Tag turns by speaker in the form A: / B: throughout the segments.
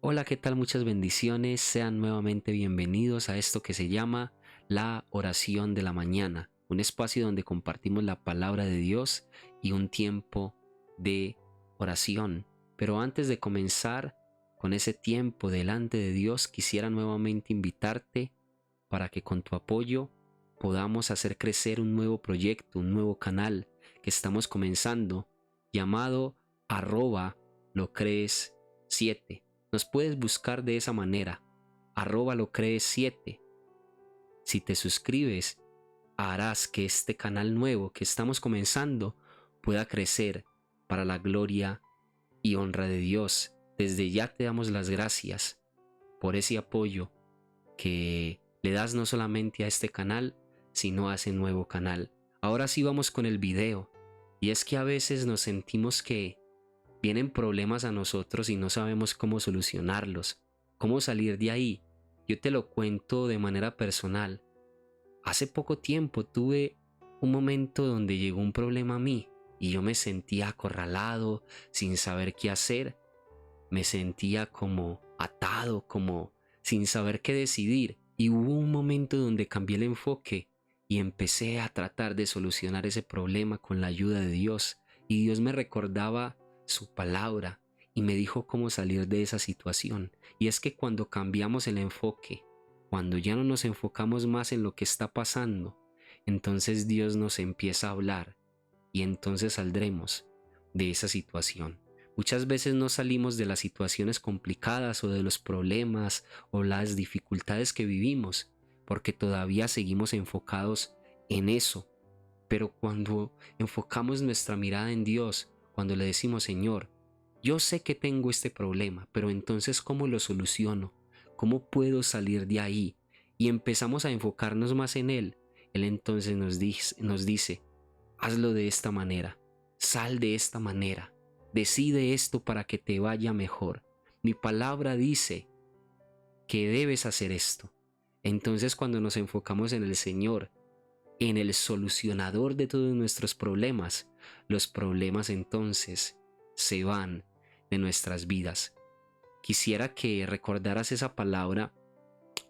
A: Hola, ¿qué tal? Muchas bendiciones. Sean nuevamente bienvenidos a esto que se llama la oración de la mañana, un espacio donde compartimos la palabra de Dios y un tiempo de oración. Pero antes de comenzar con ese tiempo delante de Dios, quisiera nuevamente invitarte para que con tu apoyo podamos hacer crecer un nuevo proyecto, un nuevo canal que estamos comenzando llamado lo crees 7. Nos puedes buscar de esa manera, lo crees 7. Si te suscribes, harás que este canal nuevo que estamos comenzando pueda crecer para la gloria y honra de Dios. Desde ya te damos las gracias por ese apoyo que le das no solamente a este canal, sino a ese nuevo canal. Ahora sí vamos con el video. Y es que a veces nos sentimos que vienen problemas a nosotros y no sabemos cómo solucionarlos, cómo salir de ahí. Yo te lo cuento de manera personal. Hace poco tiempo tuve un momento donde llegó un problema a mí y yo me sentía acorralado, sin saber qué hacer. Me sentía como atado, como sin saber qué decidir. Y hubo un momento donde cambié el enfoque y empecé a tratar de solucionar ese problema con la ayuda de Dios. Y Dios me recordaba su palabra y me dijo cómo salir de esa situación. Y es que cuando cambiamos el enfoque, cuando ya no nos enfocamos más en lo que está pasando, entonces Dios nos empieza a hablar y entonces saldremos de esa situación. Muchas veces no salimos de las situaciones complicadas o de los problemas o las dificultades que vivimos porque todavía seguimos enfocados en eso. Pero cuando enfocamos nuestra mirada en Dios, cuando le decimos, Señor, yo sé que tengo este problema, pero entonces ¿cómo lo soluciono? ¿Cómo puedo salir de ahí? Y empezamos a enfocarnos más en Él. Él entonces nos dice, hazlo de esta manera, sal de esta manera, decide esto para que te vaya mejor. Mi palabra dice que debes hacer esto. Entonces cuando nos enfocamos en el Señor, en el solucionador de todos nuestros problemas, los problemas entonces se van de nuestras vidas. Quisiera que recordaras esa palabra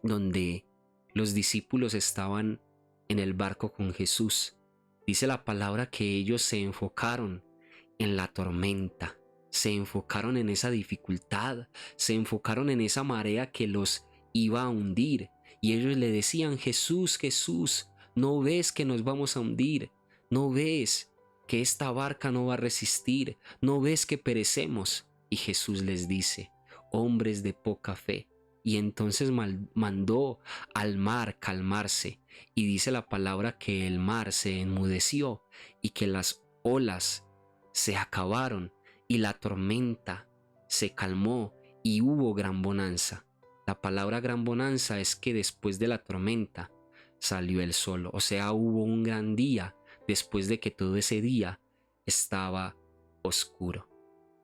A: donde los discípulos estaban en el barco con Jesús. Dice la palabra que ellos se enfocaron en la tormenta, se enfocaron en esa dificultad, se enfocaron en esa marea que los iba a hundir. Y ellos le decían, Jesús, Jesús, ¿no ves que nos vamos a hundir? ¿No ves que esta barca no va a resistir? ¿No ves que perecemos? Y Jesús les dice, hombres de poca fe. Y entonces mandó al mar calmarse. Y dice la palabra que el mar se enmudeció y que las olas se acabaron y la tormenta se calmó y hubo gran bonanza. La palabra gran bonanza es que después de la tormenta salió el sol, o sea, hubo un gran día después de que todo ese día estaba oscuro.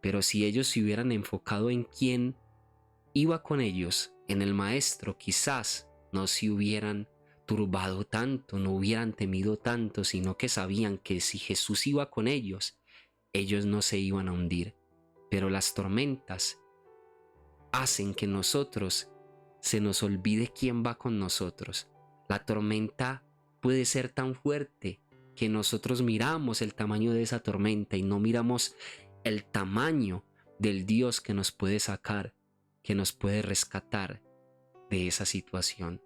A: Pero si ellos se hubieran enfocado en quién iba con ellos, en el maestro, quizás no se hubieran turbado tanto, no hubieran temido tanto, sino que sabían que si Jesús iba con ellos no se iban a hundir. Pero las tormentas hacen que nosotros se nos olvide quién va con nosotros. La tormenta puede ser tan fuerte que nosotros miramos el tamaño de esa tormenta y no miramos el tamaño del Dios que nos puede sacar, que nos puede rescatar de esa situación.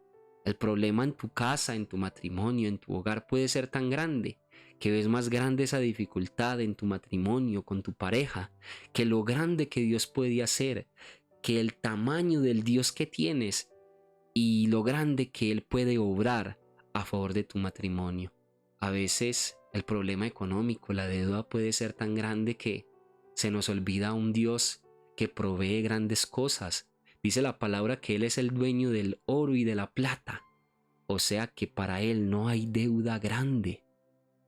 A: El problema en tu casa, en tu matrimonio, en tu hogar puede ser tan grande que ves más grande esa dificultad en tu matrimonio, con tu pareja, que lo grande que Dios puede hacer, que el tamaño del Dios que tienes y lo grande que Él puede obrar a favor de tu matrimonio. A veces el problema económico, la deuda puede ser tan grande que se nos olvida un Dios que provee grandes cosas. Dice la palabra que Él es el dueño del oro y de la plata. O sea que para Él no hay deuda grande.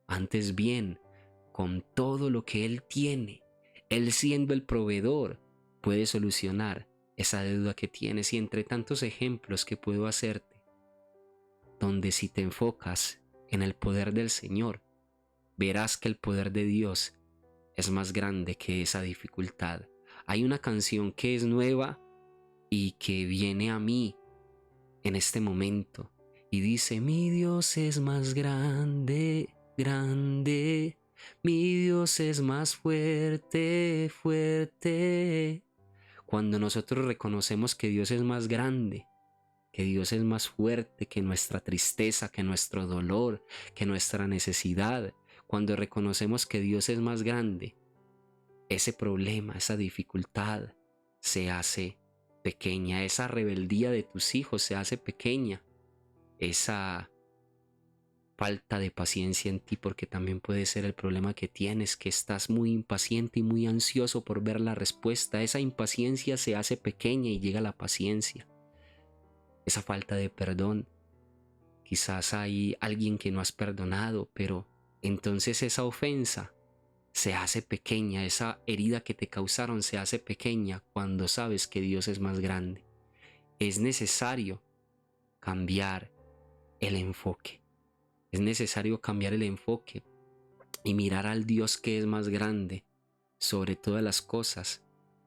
A: Antes bien, con todo lo que Él tiene, Él siendo el proveedor, puede solucionar esa deuda que tienes. Y entre tantos ejemplos que puedo hacerte, donde si te enfocas en el poder del Señor, verás que el poder de Dios es más grande que esa dificultad. Hay una canción que es nueva y que viene a mí en este momento y dice: mi Dios es más grande, grande, mi Dios es más fuerte, fuerte. Cuando nosotros reconocemos que Dios es más grande, que Dios es más fuerte que nuestra tristeza, que nuestro dolor, que nuestra necesidad, cuando reconocemos que Dios es más grande, ese problema, esa dificultad se hace pequeña, esa rebeldía de tus hijos se hace pequeña, esa falta de paciencia en ti, porque también puede ser el problema que tienes, que estás muy impaciente y muy ansioso por ver la respuesta. Esa impaciencia se hace pequeña y llega la paciencia. Esa falta de perdón, quizás hay alguien que no has perdonado, pero entonces esa ofensa se hace pequeña, esa herida que te causaron se hace pequeña cuando sabes que Dios es más grande. Es necesario cambiar el enfoque. Es necesario cambiar el enfoque y mirar al Dios que es más grande sobre todas las cosas,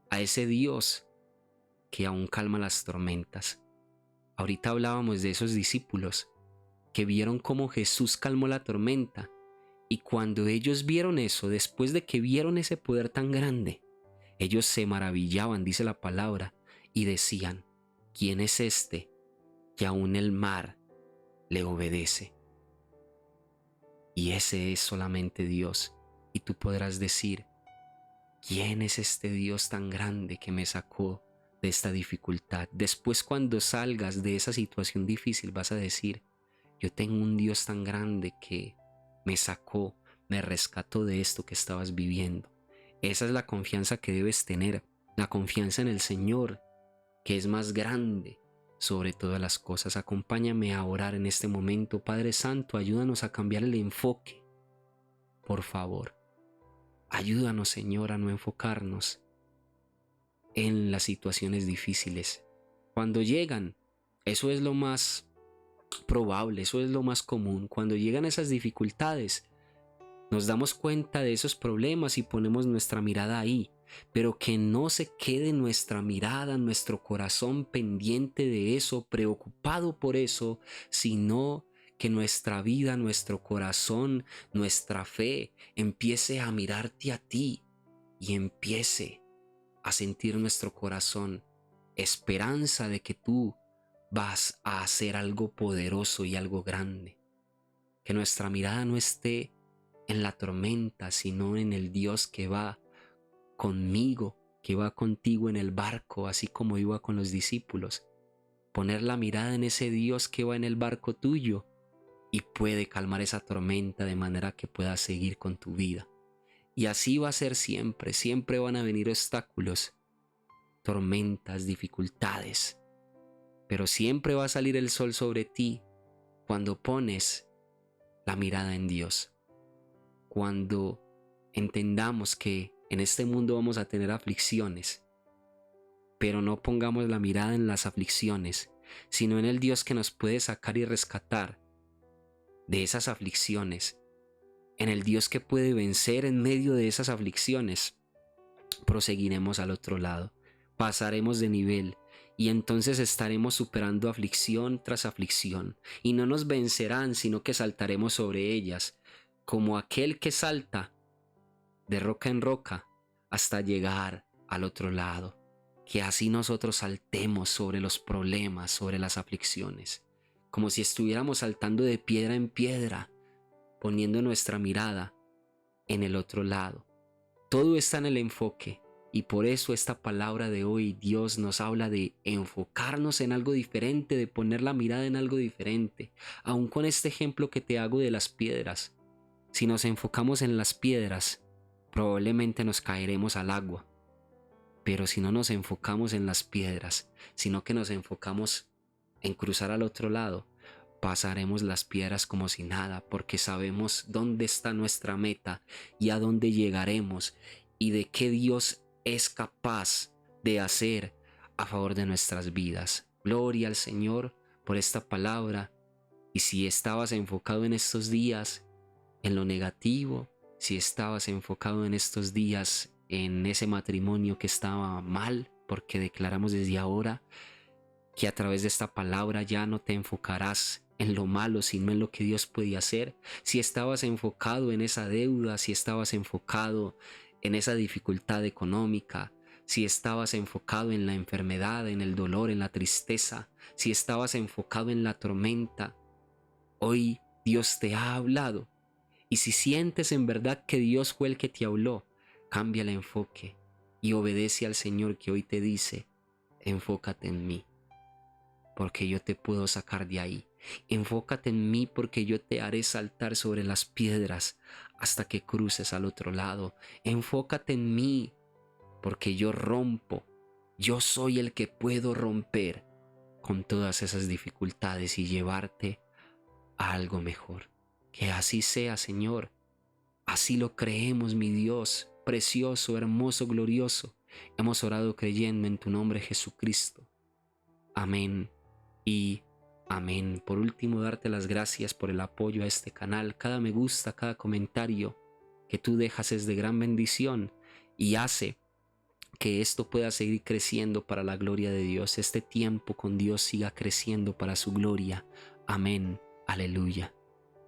A: a ese Dios que aún calma las tormentas. Ahorita hablábamos de esos discípulos que vieron cómo Jesús calmó la tormenta, y cuando ellos vieron eso, después de que vieron ese poder tan grande, ellos se maravillaban, dice la palabra, y decían: ¿quién es este que aún el mar le obedece? Y ese es solamente Dios. Y tú podrás decir: ¿quién es este Dios tan grande que me sacó de esta dificultad? Después, cuando salgas de esa situación difícil, vas a decir: yo tengo un Dios tan grande que me sacó, me rescató de esto que estabas viviendo. Esa es la confianza que debes tener, la confianza en el Señor, que es más grande sobre todas las cosas. Acompáñame a orar en este momento. Padre Santo, ayúdanos a cambiar el enfoque, por favor. Ayúdanos, Señor, a no enfocarnos en las situaciones difíciles. Cuando llegan, eso es lo más probable, eso es lo más común. Cuando llegan esas dificultades, nos damos cuenta de esos problemas y ponemos nuestra mirada ahí, pero que no se quede nuestra mirada, nuestro corazón pendiente de eso, preocupado por eso, sino que nuestra vida, nuestro corazón, nuestra fe empiece a mirarte a ti y empiece a sentir nuestro corazón esperanza de que tú vas a hacer algo poderoso y algo grande. Que nuestra mirada no esté en la tormenta, sino en el Dios que va conmigo, que va contigo en el barco, así como iba con los discípulos. Poner la mirada en ese Dios que va en el barco tuyo y puede calmar esa tormenta de manera que puedas seguir con tu vida. Y así va a ser siempre, siempre van a venir obstáculos, tormentas, dificultades, pero siempre va a salir el sol sobre ti cuando pones la mirada en Dios. Cuando entendamos que en este mundo vamos a tener aflicciones, pero no pongamos la mirada en las aflicciones, sino en el Dios que nos puede sacar y rescatar de esas aflicciones, en el Dios que puede vencer en medio de esas aflicciones. Proseguiremos al otro lado, pasaremos de nivel y entonces estaremos superando aflicción tras aflicción, y no nos vencerán, sino que saltaremos sobre ellas, como aquel que salta de roca en roca hasta llegar al otro lado. Que así nosotros saltemos sobre los problemas, sobre las aflicciones, como si estuviéramos saltando de piedra en piedra, poniendo nuestra mirada en el otro lado. Todo está en el enfoque, y por eso esta palabra de hoy Dios nos habla de enfocarnos en algo diferente, de poner la mirada en algo diferente. Aún con este ejemplo que te hago de las piedras, si nos enfocamos en las piedras, probablemente nos caeremos al agua. Pero si no nos enfocamos en las piedras, sino que nos enfocamos en cruzar al otro lado, pasaremos las piedras como si nada, porque sabemos dónde está nuestra meta y a dónde llegaremos y de qué Dios es capaz de hacer a favor de nuestras vidas. Gloria al Señor por esta palabra. Y si estabas enfocado en estos días en lo negativo, si estabas enfocado en estos días en ese matrimonio que estaba mal, porque declaramos desde ahora que a través de esta palabra ya no te enfocarás en lo malo, sino en lo que Dios puede hacer. Si estabas enfocado en esa deuda, si estabas enfocado en esa dificultad económica, si estabas enfocado en la enfermedad, en el dolor, en la tristeza, si estabas enfocado en la tormenta, hoy Dios te ha hablado. Y si sientes en verdad que Dios fue el que te habló, cambia el enfoque y obedece al Señor que hoy te dice: enfócate en mí, porque yo te puedo sacar de ahí. Enfócate en mí, porque yo te haré saltar sobre las piedras hasta que cruces al otro lado. Enfócate en mí, porque yo rompo. Yo soy el que puedo romper con todas esas dificultades y llevarte a algo mejor. Que así sea, Señor. Así lo creemos, mi Dios, precioso, hermoso, glorioso. Hemos orado creyendo en tu nombre, Jesucristo. Amén y amén. Por último, darte las gracias por el apoyo a este canal. Cada me gusta, cada comentario que tú dejas es de gran bendición y hace que esto pueda seguir creciendo para la gloria de Dios. Este tiempo con Dios siga creciendo para su gloria. Amén. Aleluya.